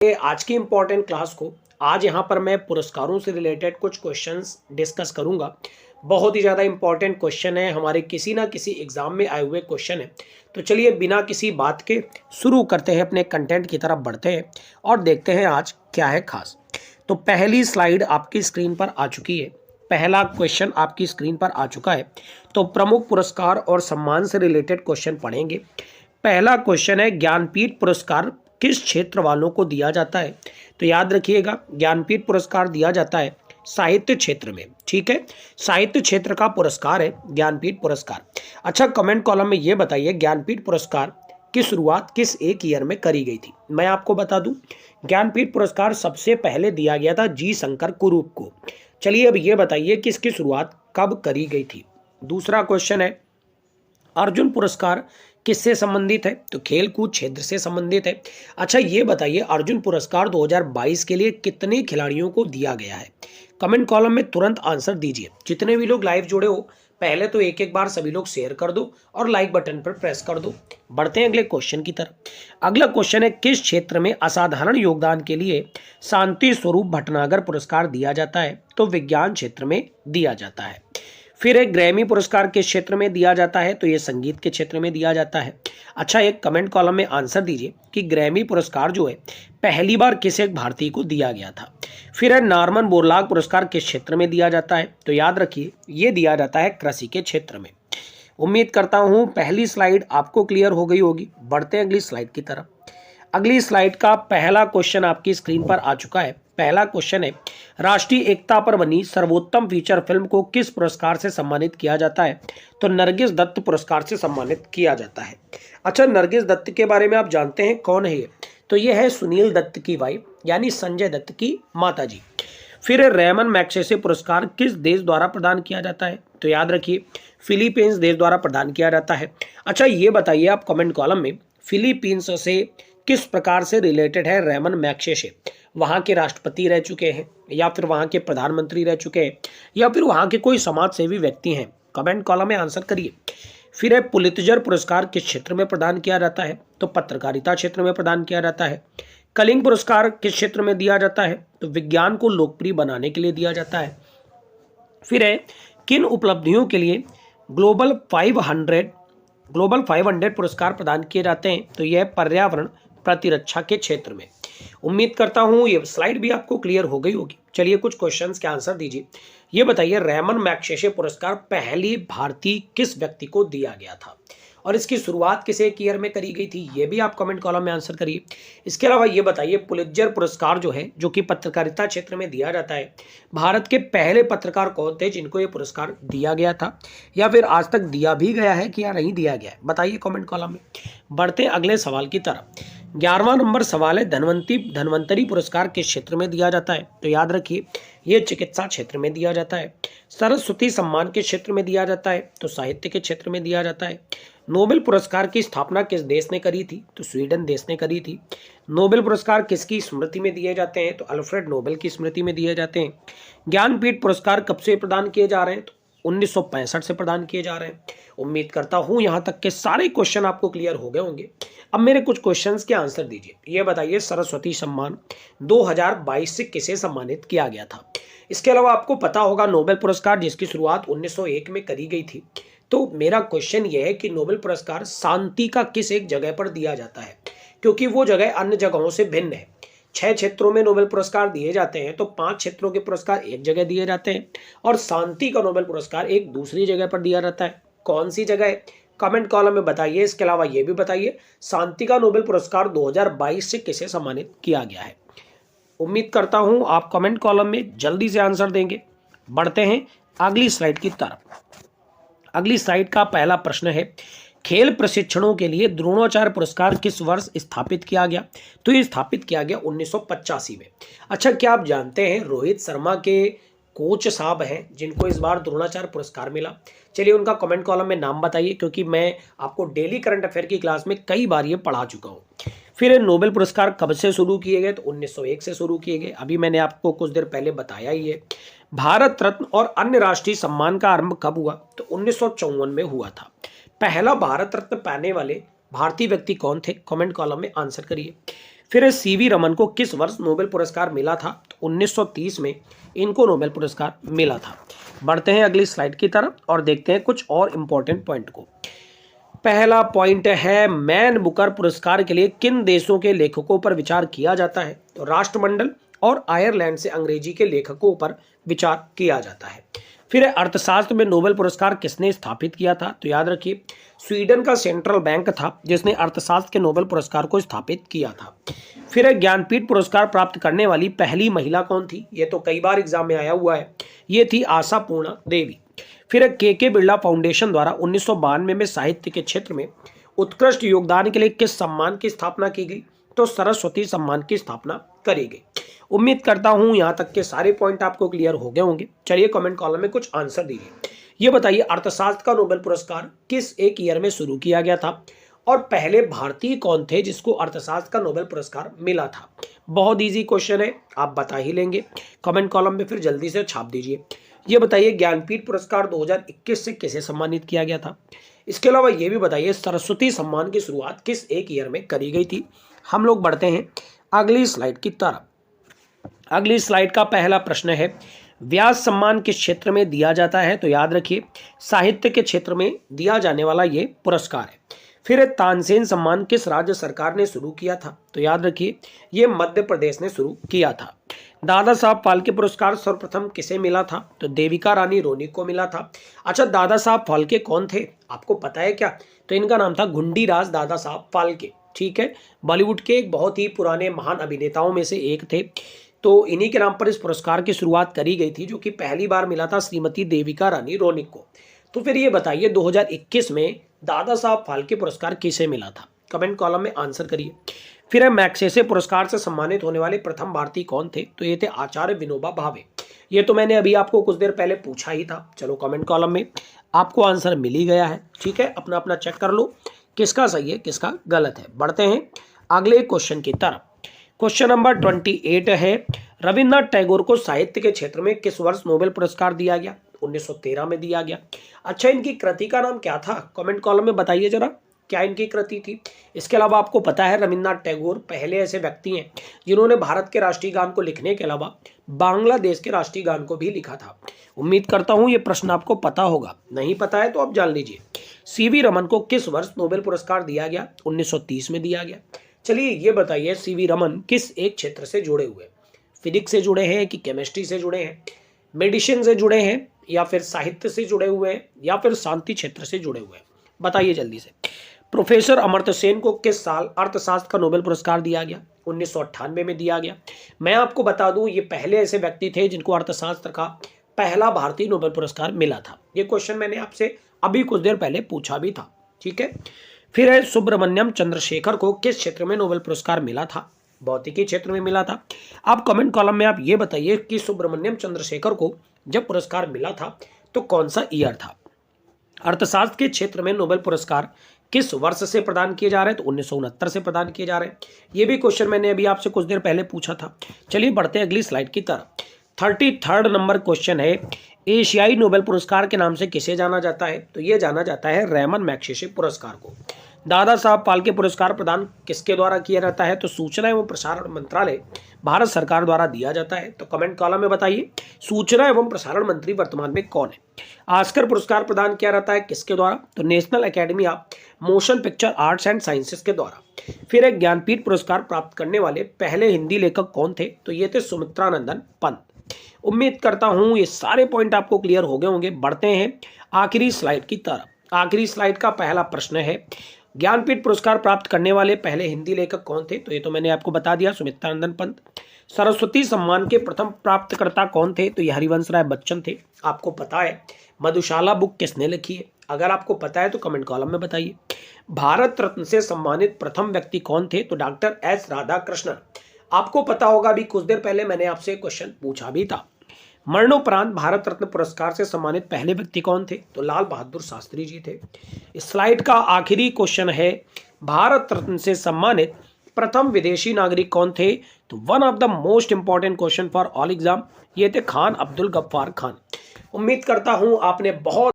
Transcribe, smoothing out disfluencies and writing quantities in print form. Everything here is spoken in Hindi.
आज की इम्पोर्टेंट क्लास को आज यहाँ पर मैं पुरस्कारों से रिलेटेड कुछ क्वेश्चंस डिस्कस करूँगा। बहुत ही ज़्यादा इम्पोर्टेंट क्वेश्चन है, हमारे किसी ना किसी एग्जाम में आए हुए क्वेश्चन है। तो चलिए बिना किसी बात के शुरू करते हैं, अपने कंटेंट की तरफ बढ़ते हैं और देखते हैं आज क्या है खास। तो पहली स्लाइड आपकी स्क्रीन पर आ चुकी है, पहला क्वेश्चन आपकी स्क्रीन पर आ चुका है। तो प्रमुख पुरस्कार और सम्मान से रिलेटेड क्वेश्चन पढ़ेंगे। पहला क्वेश्चन है, ज्ञानपीठ पुरस्कार किस क्षेत्र वालों को दिया जाता है? तो याद रखिएगा, ज्ञानपीठ पुरस्कार दिया जाता है साहित्य क्षेत्र में। ठीक है, साहित्य क्षेत्र का पुरस्कार है ज्ञानपीठ पुरस्कार। अच्छा, कमेंट कॉलम में ये बताइए, ज्ञानपीठ पुरस्कार की शुरुआत किस एक ईयर में करी गई थी? मैं आपको बता दूं, ज्ञानपीठ पुरस्कार सबसे पहले दिया गया था जी शंकर कुरूप को। चलिए अब ये बताइए कि इसकी शुरुआत कब करी गई थी। दूसरा क्वेश्चन है, अर्जुन पुरस्कार किससे संबंधित है? तो खेल कूद क्षेत्र से संबंधित है। अच्छा ये बताइए, अर्जुन पुरस्कार 2022 के लिए कितने खिलाड़ियों को दिया गया है? कमेंट कॉलम में तुरंत आंसर दीजिए। जितने भी लोग लाइव जुड़े हो, पहले तो एक एक बार सभी लोग शेयर कर दो और लाइक बटन पर प्रेस कर दो। बढ़ते हैं अगले क्वेश्चन की तरफ। अगला क्वेश्चन है, किस क्षेत्र में असाधारण योगदान के लिए शांति स्वरूप भटनागर पुरस्कार दिया जाता है? तो विज्ञान क्षेत्र में दिया जाता है। फिर एक ग्रैमी पुरस्कार किस क्षेत्र में दिया जाता है? तो ये संगीत के क्षेत्र में दिया जाता है। अच्छा, एक कमेंट कॉलम में आंसर दीजिए कि ग्रैमी पुरस्कार जो है पहली बार किस एक भारतीय को दिया गया था। फिर है, नॉर्मन बोरलाग पुरस्कार किस क्षेत्र में दिया जाता है? तो याद रखिए, ये दिया जाता है कृषि के क्षेत्र में। उम्मीद करता हूं पहली स्लाइड आपको क्लियर हो गई होगी। बढ़ते हैं अगली स्लाइड की तरफ। अगली स्लाइड का पहला क्वेश्चन आपकी स्क्रीन पर आ चुका है। पहला क्वेश्चन है, राष्ट्रीय एकता पर बनी सर्वोत्तम फीचर फिल्म को किस पुरस्कार से सम्मानित किया जाता है? तो नरगिस दत्त पुरस्कार से सम्मानित किया जाता है। अच्छा, नरगिस दत्त के बारे में आप जानते हैं कौन है ये? तो ये है सुनील दत्त की वाइफ, यानी संजय दत्त की माता जी। फिर रेमन मैग्सेसे पुरस्कार किस देश द्वारा प्रदान किया जाता है? तो याद रखिए, फिलीपींस देश द्वारा प्रदान किया जाता है। अच्छा ये बताइए आप कमेंट कॉलम में, फिलीपींस से किस प्रकार से रिलेटेड है रेमन मैग्सेसे? वहाँ के राष्ट्रपति रह चुके हैं, या फिर वहाँ के प्रधानमंत्री रह चुके हैं, या फिर वहाँ के कोई समाज सेवी व्यक्ति हैं? कमेंट कॉलम में आंसर करिए। फिर है, पुलित्जर पुरस्कार किस क्षेत्र में प्रदान किया जाता है? तो पत्रकारिता क्षेत्र में प्रदान किया जाता है। कलिंग पुरस्कार किस क्षेत्र में दिया जाता है? तो विज्ञान को लोकप्रिय बनाने के लिए दिया जाता है। फिर है, किन उपलब्धियों के लिए ग्लोबल 500 पुरस्कार प्रदान किए जाते हैं? तो यह पर्यावरण प्रतिरक्षा के क्षेत्र में। उम्मीद करता हूं ये स्लाइड भी आपको क्लियर हो गई होगी। चलिए कुछ क्वेश्चंस के आंसर दीजिए। ये बताइए, रेमन मैग्सेसे पुरस्कार पहली भारतीय किस व्यक्ति को दिया गया था और इसकी शुरुआत किस एक ईयर में करी गई थी? ये भी आप कमेंट कॉलम में आंसर करिए। इसके अलावा ये बताइए, पुलित्जर पुरस्कार जो है, जो कि पत्रकारिता क्षेत्र में दिया जाता है, भारत के पहले पत्रकार कौन थे जिनको ये पुरस्कार दिया गया था, या फिर आज तक दिया भी गया है कि या नहीं दिया गया है? बताइए कमेंट कॉलम में। बढ़ते हैं अगले सवाल की तरफ। 11वां नंबर सवाल है, धन्वंतरी पुरस्कार किस क्षेत्र में दिया जाता है? तो याद रखिए, ये चिकित्सा क्षेत्र में दिया जाता है। सरस्वती सम्मान के क्षेत्र में दिया जाता है, तो साहित्य के क्षेत्र में दिया जाता है। नोबेल पुरस्कार की स्थापना किस देश ने करी थी? तो स्वीडन देश ने करी थी। नोबेल पुरस्कार किसकी स्मृति में दिए जाते हैं? तो अल्फ्रेड नोबेल की स्मृति में दिए जाते हैं। ज्ञानपीठ पुरस्कार कब से प्रदान किए जा रहे हैं? तो 1965 से प्रदान किए जा रहे हैं। उम्मीद करता हूं यहां तक के सारे क्वेश्चन आपको क्लियर हो गए होंगे। अब मेरे कुछ क्वेश्चंस के आंसर दीजिए। ये बताइए, सरस्वती सम्मान 2022 से किसे सम्मानित किया गया था? इसके अलावा आपको पता होगा नोबेल पुरस्कार जिसकी शुरुआत 1901 में करी गई थी। तो मेरा क्वेश्चन ये है कि नोबेल पुरस्कार शांति का किस एक जगह पर दिया जाता है, क्योंकि वो जगह अन्य जगहों से भिन्न है। 6 क्षेत्रों में नोबेल पुरस्कार दिए जाते हैं, तो 5 क्षेत्रों के पुरस्कार एक जगह दिए जाते हैं और शांति का नोबेल पुरस्कार एक दूसरी जगह पर दिया जाता है। कौन सी जगह है? कमेंट कॉलम में बताइए। इसके अलावा ये भी बताइए, शांति का नोबेल पुरस्कार 2022 से किसे सम्मानित किया गया है? उम्मीद करता हूं आप कमेंट कॉलम में जल्दी से आंसर देंगे। बढ़ते हैं अगली स्लाइड की तरफ। अगली स्लाइड का पहला प्रश्न है, खेल प्रशिक्षणों के लिए द्रोणाचार्य पुरस्कार किस वर्ष स्थापित किया गया? तो ये स्थापित किया गया 1985 में। अच्छा, क्या आप जानते हैं रोहित शर्मा के कोच साहब हैं जिनको इस बार द्रोणाचार्य पुरस्कार मिला? चलिए उनका कमेंट कॉलम में नाम बताइए, क्योंकि मैं आपको डेली करंट अफेयर की क्लास में कई बार ये पढ़ा चुका हूँ। फिर नोबेल पुरस्कार कब से शुरू किए गए? तो 1901 से शुरू किए गए। अभी मैंने आपको कुछ देर पहले बताया ही है। भारत रत्न और अन्य राष्ट्रीय सम्मान का आरंभ कब हुआ? तो 1954 में हुआ था। पहला भारत रत्न पाने वाले भारतीय व्यक्ति कौन थे? कमेंट कॉलम में आंसर करिए। फिर सीवी रमन को किस वर्ष नोबेल पुरस्कार मिला था? तो 1930 में इनको नोबेल पुरस्कार मिला था। बढ़ते हैं अगली स्लाइड की तरफ और देखते हैं कुछ और इंपॉर्टेंट पॉइंट को। पहला पॉइंट है, मैन बुकर पुरस्कार के लिए किन देशों के लेखकों पर विचार किया जाता है? तो राष्ट्रमंडल और आयरलैंड से अंग्रेजी के लेखकों पर विचार किया जाता है। फिर अर्थशास्त्र में नोबेल पुरस्कार किसने स्थापित किया था? तो याद रखिए, स्वीडन का सेंट्रल बैंक था जिसने अर्थशास्त्र के नोबेल पुरस्कार को स्थापित किया था। फिर ज्ञानपीठ पुरस्कार प्राप्त करने वाली पहली महिला कौन थी? ये तो कई बार एग्जाम में आया हुआ है, ये थी आशापूर्णा देवी। फिर के बिरला फाउंडेशन द्वारा 1992 में साहित्य के क्षेत्र में उत्कृष्ट योगदान के लिए किस सम्मान की स्थापना की गई? तो सरस्वती सम्मान की स्थापना करी गई। उम्मीद करता हूं यहां तक के सारे पॉइंट आपको क्लियर हो गए होंगे। चलिए कमेंट कॉलम में कुछ आंसर दीजिए। ये बताइए, अर्थशास्त्र का नोबेल पुरस्कार किस एक ईयर में शुरू किया गया था और पहले भारतीय कौन थे जिसको अर्थशास्त्र का नोबेल पुरस्कार मिला था? बहुत इजी क्वेश्चन है, आप बता ही लेंगे। कमेंट कॉलम में फिर जल्दी से छाप दीजिए। ये बताइए, ज्ञानपीठ पुरस्कार 2021 से किसे सम्मानित किया गया था? इसके अलावा ये भी बताइए, सरस्वती सम्मान की शुरुआत किस एक ईयर में करी गई थी? हम लोग बढ़ते हैं अगली स्लाइड की तरफ। अगली स्लाइड का पहला प्रश्न है, व्यास सम्मान किस क्षेत्र में दिया जाता है? तो याद रखिए, साहित्य के क्षेत्र में दिया जाने वाला ये पुरस्कार है। फिर तानसेन सम्मान किस राज्य सरकार ने शुरू किया था? तो याद रखिए, ये मध्य प्रदेश ने शुरू किया था। दादा साहब फाल्के पुरस्कार सर्वप्रथम किसे मिला था? तो देविका रानी रोनिक को मिला था। अच्छा, दादा साहब फाल्के कौन थे, आपको पता है क्या? तो इनका नाम था घुंडीराज दादा साहब फाल्के। ठीक है, बॉलीवुड के एक बहुत ही पुराने महान अभिनेताओं में से एक थे। तो इन्हीं के नाम पर इस पुरस्कार की शुरुआत करी गई थी, जो कि पहली बार मिला था श्रीमती देविका रानी रोनिक को। तो फिर ये बताइए, 2021 में दादा साहब फाल्के पुरस्कार किसे मिला था? कमेंट कॉलम में आंसर करिए। फिर मैग्सेसे पुरस्कार से सम्मानित होने वाले प्रथम भारतीय कौन थे? तो ये थे आचार्य विनोबा भावे। ये तो मैंने अभी आपको कुछ देर पहले पूछा ही था। चलो कमेंट कॉलम में आपको आंसर मिल ही गया है। ठीक है, अपना अपना चेक कर लो किसका सही है किसका गलत है। बढ़ते हैं अगले क्वेश्चन की तरफ। क्वेश्चन नंबर 28 है, रविन्द्रनाथ टैगोर को साहित्य के क्षेत्र में किस वर्ष नोबेल पुरस्कार दिया गया? 1913 में दिया गया। अच्छा, इनकी कृति का नाम क्या था? कमेंट कॉलम में बताइए जरा, क्या इनकी कृति थी? इसके अलावा आपको पता है, रविन्द्रनाथ टैगोर पहले ऐसे व्यक्ति हैं जिन्होंने भारत के राष्ट्रीय गान को लिखने के अलावा बांग्लादेश के राष्ट्रीय गान को भी लिखा था। उम्मीद करता हूं ये प्रश्न आपको पता होगा, नहीं पता है तो आप जान लीजिए। सीवी रमन को किस वर्ष नोबेल पुरस्कार दिया गया? 1930 में दिया गया। चलिए ये बताइए, सीवी रमन किस एक क्षेत्र से जुड़े हुए? फिजिक्स से जुड़े हैं कि केमिस्ट्री से जुड़े हैं, मेडिसिन से जुड़े हैं, या फिर साहित्य से जुड़े हुए हैं, या फिर शांति क्षेत्र से जुड़े हुए हैं? बताइए जल्दी से। प्रोफेसर अमर्त्य सेन को किस साल अर्थशास्त्र का नोबेल पुरस्कार दिया गया? 1998 में दिया गया। मैं आपको बता दूं, ये पहले ऐसे व्यक्ति थे जिनको अर्थशास्त्र का पहला भारतीय नोबेल पुरस्कार मिला था। ये क्वेश्चन मैंने आपसे अभी कुछ देर पहले पूछा भी था। ठीक है, फिर है, सुब्रमण्यम चंद्रशेखर को किस क्षेत्र में नोबेल पुरस्कार मिला था? भौतिकी क्षेत्र में मिला था। आप कमेंट कॉलम में आप ये बताइए कि सुब्रमण्यम चंद्रशेखर को जब पुरस्कार मिला था तो कौन सा ईयर था? अर्थशास्त्र के क्षेत्र में नोबेल पुरस्कार किस वर्ष से प्रदान किए जा रहे हैं? तो 1969 से प्रदान किए जा रहे हैं। ये भी क्वेश्चन मैंने अभी आपसे कुछ देर पहले पूछा था। चलिए बढ़ते हैं अगली स्लाइड की तरफ। 33 नंबर क्वेश्चन है, एशियाई नोबेल पुरस्कार के नाम से किसे जाना जाता है? तो ये जाना जाता है रैमन मैग्सेसे पुरस्कार को। दादा साहब फाल्के पुरस्कार प्रदान किसके द्वारा किया जाता है? तो सूचना एवं प्रसारण मंत्रालय भारत सरकार द्वारा दिया जाता है। तो कमेंट कॉलम में बताइए, सूचना एवं प्रसारण मंत्री वर्तमान में कौन है? ऑस्कर पुरस्कार प्रदान किया जाता है किसके द्वारा? तो national academy of motion picture arts and sciences के द्वारा। फिर एक ज्ञानपीठ पुरस्कार प्राप्त करने वाले पहले हिंदी लेखक कौन थे? तो ये थे सुमित्रानंदन पंत। उम्मीद करता हूं ये सारे पॉइंट आपको क्लियर हो गए होंगे। बढ़ते हैं आखिरी स्लाइड की तरफ। आखिरी स्लाइड का पहला प्रश्न है, ज्ञानपीठ पुरस्कार प्राप्त करने वाले पहले हिंदी लेखक कौन थे? तो ये तो मैंने आपको बता दिया, सुमित्रानंदन पंत। सरस्वती सम्मान के प्रथम प्राप्तकर्ता कौन थे? तो ये हरिवंश राय बच्चन थे। आपको पता है मधुशाला बुक किसने लिखी है? अगर आपको पता है तो कमेंट कॉलम में बताइए। भारत रत्न से सम्मानित प्रथम व्यक्ति कौन थे? तो डॉक्टर एस राधाकृष्णन। आपको पता होगा, अभी कुछ देर पहले मैंने आपसे क्वेश्चन पूछा भी था। मरणोपरांत भारत रत्न पुरस्कार से सम्मानित पहले व्यक्ति कौन थे? तो लाल बहादुर शास्त्री जी थे। स्लाइड का आखिरी क्वेश्चन है, भारत रत्न से सम्मानित प्रथम विदेशी नागरिक कौन थे? तो one of the most important question for all exam, ये थे खान अब्दुल गफ्फार खान। उम्मीद करता हूं आपने बहुत